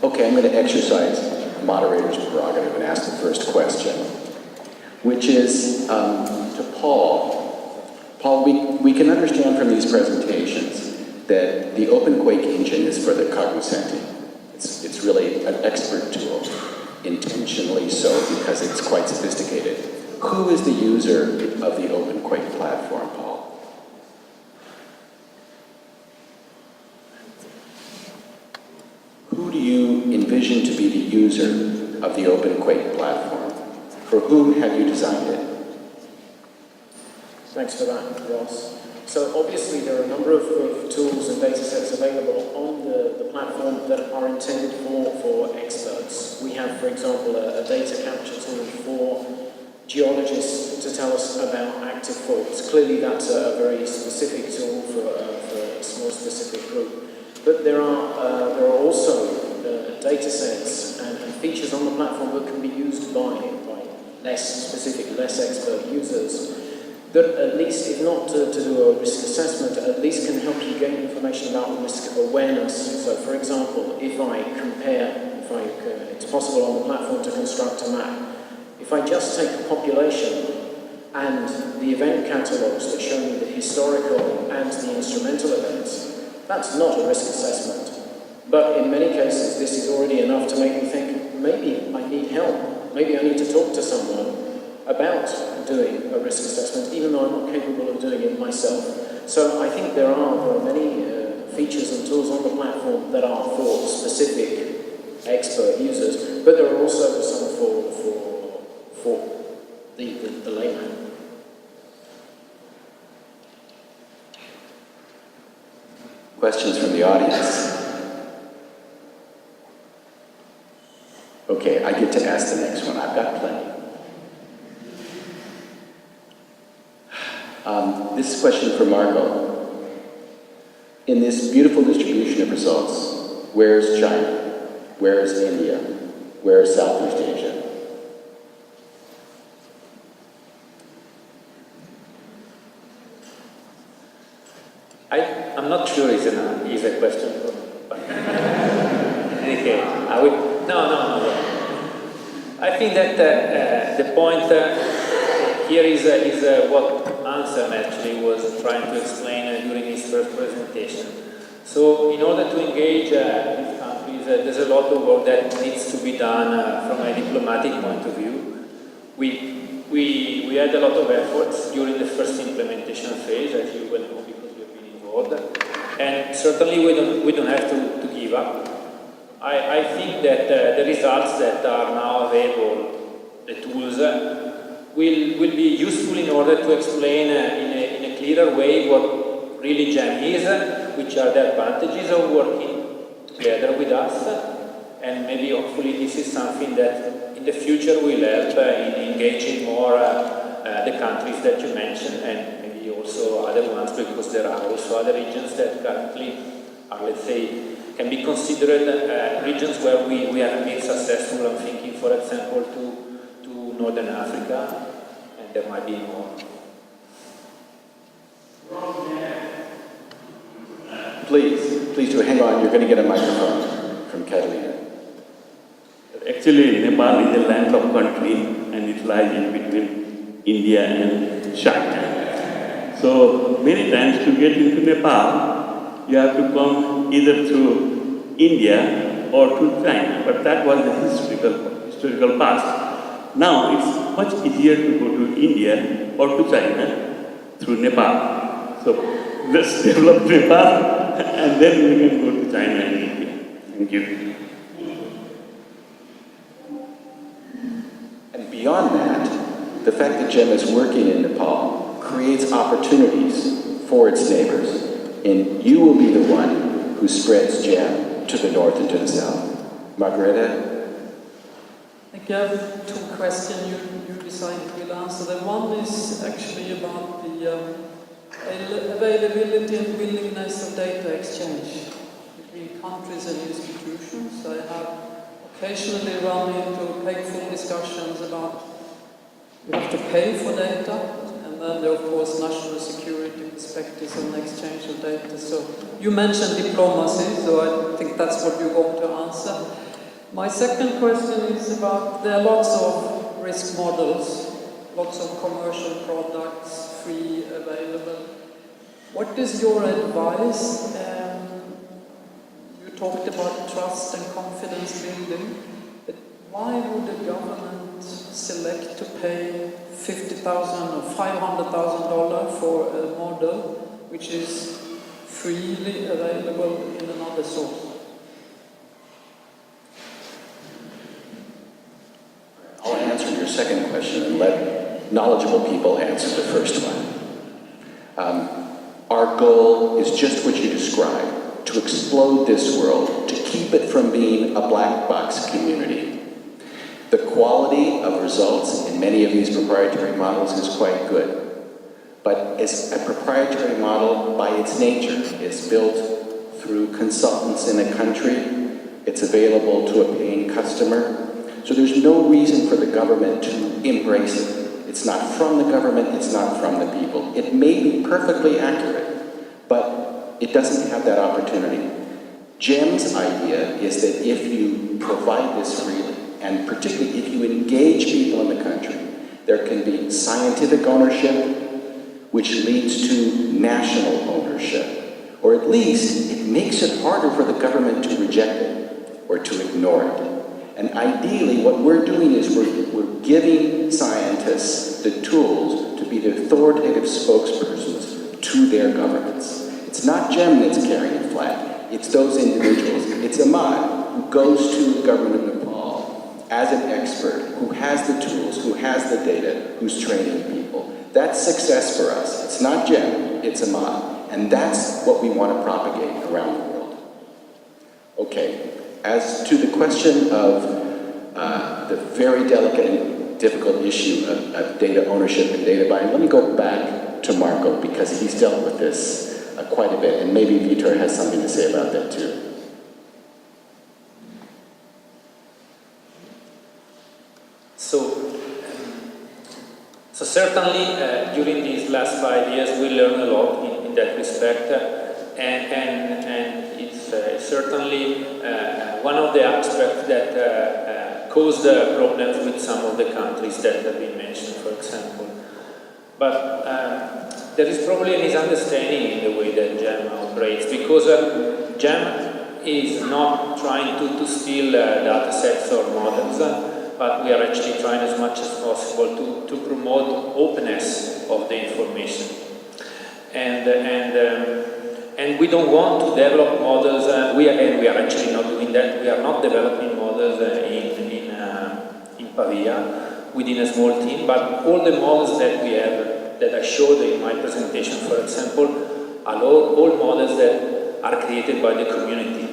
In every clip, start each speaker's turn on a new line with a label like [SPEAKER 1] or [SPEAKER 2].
[SPEAKER 1] Okay, I'm going to exercise moderator's prerogative and ask the first question, which is to Paul. Paul, we can understand from these presentations that the Openquake engine is for the cognoscenti. It's really an expert tool, intentionally so because it's quite sophisticated. Who is the user of the Openquake platform, Paul? Who do you envision to be the user of the Openquake platform? For whom have you designed it?
[SPEAKER 2] Thanks for that, Ross. So obviously there are a number of tools and data sets available on the platform that are intended for experts. We have, for example, a data capture tool for geologists to tell us about active faults. Clearly that's a very specific tool for a small specific group. But there are also data sets and features on the platform that can be used by less specific, less expert users that at least, if not to do a risk assessment, at least can help you gain information about risk awareness. So for example, if it's possible on the platform to construct a map, if I just take the population and the event catalogues that show me the historical and the instrumental events, that's not a risk assessment. But in many cases, this is already enough to make me think, maybe I need help. Maybe I need to talk to someone about doing a risk assessment, even though I'm not capable of doing it myself. So I think there are many features and tools on the platform that are for specific expert users, but there are also some for the layman.
[SPEAKER 1] Questions from the audience? Okay, I get to ask the next one. I've got plenty. This is a question for Marco. In this beautiful distribution of results, where's China? Where's India? Where's Southeast Asia?
[SPEAKER 3] I'm not sure it's a question. In any case, no. I think that the point here is what Anselm actually was trying to explain during his first presentation. So in order to engage these countries, there's a lot of work that needs to be done from a diplomatic point of view. We had a lot of efforts during the first implementation phase, as you well know, because we have been involved. And certainly we don't have to give up. I think that the results that are now available, the tools, will be useful in order to explain in a clearer way what really GEM is, which are the advantages of working together with us, and maybe hopefully this is something that in the future will help in engaging more the countries that you mentioned, and maybe also other ones, because there are also other regions that currently are, let's say, can be considered regions where we have been successful. I'm thinking, for example, to Northern Africa, and there might be more.
[SPEAKER 1] Please do hang on. You're going to get a microphone from Catalina.
[SPEAKER 4] Actually, Nepal is a landlocked country, and it lies in between India and China. So many times to get into Nepal, you have to come either through India or to China. But that was the historical past. Now it's much easier to go to India or to China through Nepal. So let's develop Nepal, and then we can go to China and India. Thank you.
[SPEAKER 1] And beyond that, the fact that GEM is working in Nepal creates opportunities for its neighbors. And you will be the one who spreads GEM to the north and to the south. Margareta?
[SPEAKER 5] I think I have two questions you decided will answer. The one is actually about the availability and willingness of data exchange between countries and institutions. I have occasionally run into painful discussions about you have to pay for data, and then there are, of course, national security perspectives on exchange of data. So you mentioned diplomacy, so I think that's what you want to answer. My second question is about, there are lots of risk models, lots of commercial products, free, available. What is your advice? You talked about trust and confidence building, but why would the government select to pay $50,000 or $500,000 for a model which is freely available in another source?
[SPEAKER 1] I'll answer your second question and let knowledgeable people answer the first one. Our goal is just what you described, to explode this world, to keep it from being a black box community. The quality of results in many of these proprietary models is quite good. But as a proprietary model, by its nature, is built through consultants in a country. It's available to a paying customer. So there's no reason for the government to embrace it. It's not from the government, it's not from the people. It may be perfectly accurate, but it doesn't have that opportunity. GEM's idea is that if you provide this freely, and particularly if you engage people in the country, there can be scientific ownership, which leads to national ownership. Or at least it makes it harder for the government to reject it or to ignore it. And ideally, what we're doing is we're giving scientists the tools to be the authoritative spokespersons to their governments. It's not GEM that's carrying the flag. It's those individuals. It's Ahmad, who goes to the government of Nepal as an expert, who has the tools, who has the data, who's training people. That's success for us. It's not GEM, it's Ahmad. And that's what we want to propagate around the world. Okay. As to the question of the very delicate and difficult issue of data ownership and data buying, let me go back to Marco because he's dealt with this quite a bit, and maybe Vitor has something to say about that too.
[SPEAKER 3] So certainly during these last 5 years we learned a lot in that respect, and it's certainly one of the aspects that caused problems with some of the countries that have been mentioned, for example. But there is probably a misunderstanding in the way that GEM operates, because GEM is not trying to steal data sets or models, but we are actually trying as much as possible to promote openness of the information. And we don't want to develop models, we are actually not doing that. We are not developing models in Pavia within a small team, but all the models that we have, that I showed in my presentation, for example, are all models that are created by the community.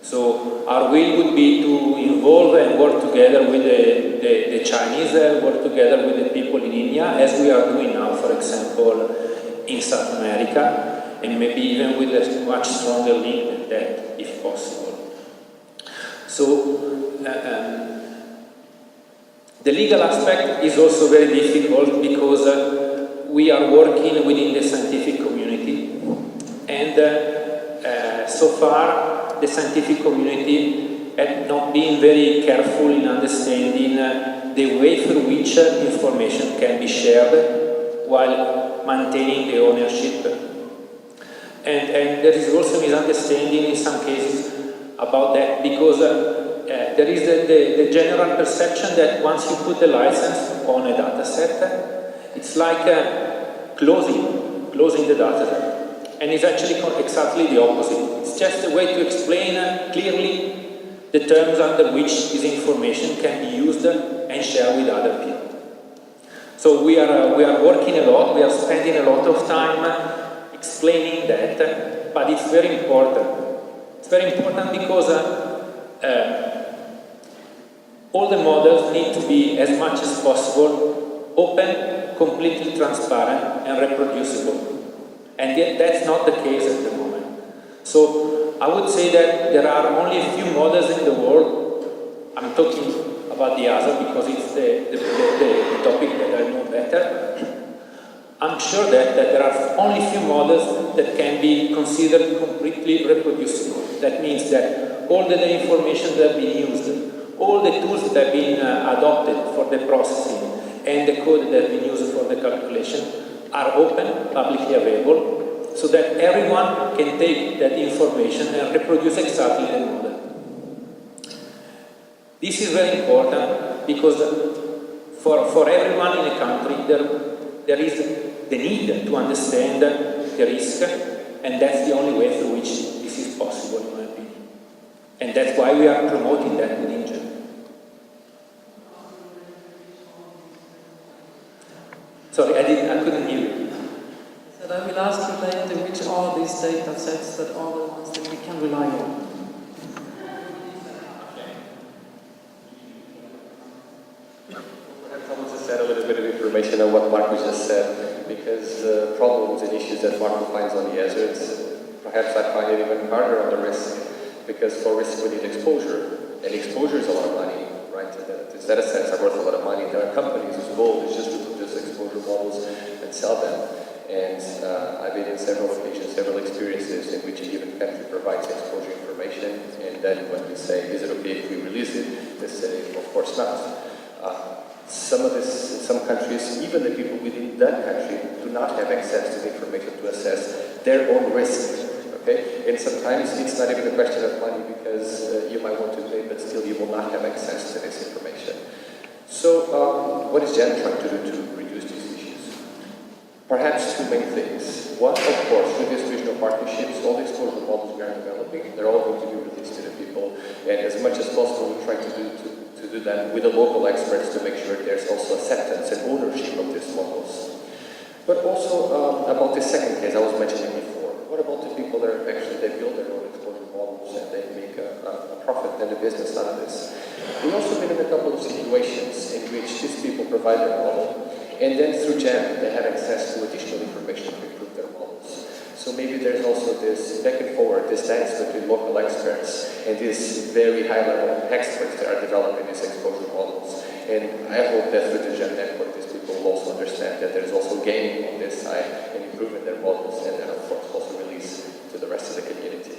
[SPEAKER 3] So our will would be to involve and work together with the Chinese, work together with the people in India, as we are doing now, for example, in South America, and maybe even with a much stronger link than that, if possible. So the legal aspect is also very difficult because we are working within the scientific community, and so far the scientific community had not been very careful in understanding the way through which information can be shared while maintaining the ownership. And there is also misunderstanding in some cases about that, because there is the general perception that once you put the license on a data set, it's like closing the data set. And it's actually exactly the opposite. It's just a way to explain clearly the terms under which this information can be used and shared with other people. So we are working a lot, we are spending a lot of time explaining that, but it's very important. It's very important because all the models need to be, as much as possible, open, completely transparent, and reproducible. And yet that's not the case at the moment. So I would say that there are only a few models in the world. I'm talking about the other because it's the topic that I know better. I'm sure that there are only few models that can be considered completely reproducible. That means that all the information that have been used, all the tools that have been adopted for the processing and the code that have been used for the calculation are open, publicly available, so that everyone can take that information and reproduce exactly the model. This is very important because for everyone in a country, there is the need to understand the risk, and that's the only way through which this is possible, in my opinion. And that's why we are promoting that within Germany. Sorry, I couldn't hear you.
[SPEAKER 5] So I will ask you later which are these data sets that are the ones that we can rely on.
[SPEAKER 6] Perhaps I will just add a little bit of information on what Marco just said, because the problems and issues that Marco finds on the hazards, perhaps I find it even harder on the risk, because for risk we need exposure, and exposure is a lot of money, right? These data sets are worth a lot of money. There are companies whose goal is just to produce exposure models and sell them. And I've been in several occasions, several experiences in which a given country provides exposure information, and then when we say, is it okay if we release it, they say, of course not. Some countries, even the people within that country, do not have access to the information to assess their own risk. Okay? And sometimes it's not even a question of money, because you might want to pay, but still you will not have access to this information. So what is GEM trying to do to reduce these issues? Perhaps two main things. One, of course, with these regional partnerships, all the exposure models we are developing, they're all going to be released to the people. And as much as possible, we're trying to do that with the local experts to make sure there's also acceptance and ownership of these models. But also about the second case I was mentioning before. What about the people that they build their own exposure models and they make a profit and a business out of this? We've also been in a couple of situations in which these people provide their model, and then through GEM they have access to additional information to improve their models. So maybe there's also this back and forward, this dance between local experts and these very high-level experts that are developing these exposure models. And I hope that through the GEM network, these people will also understand that there's also gaining on this side and improving their models, and then of course also release to the rest of the community.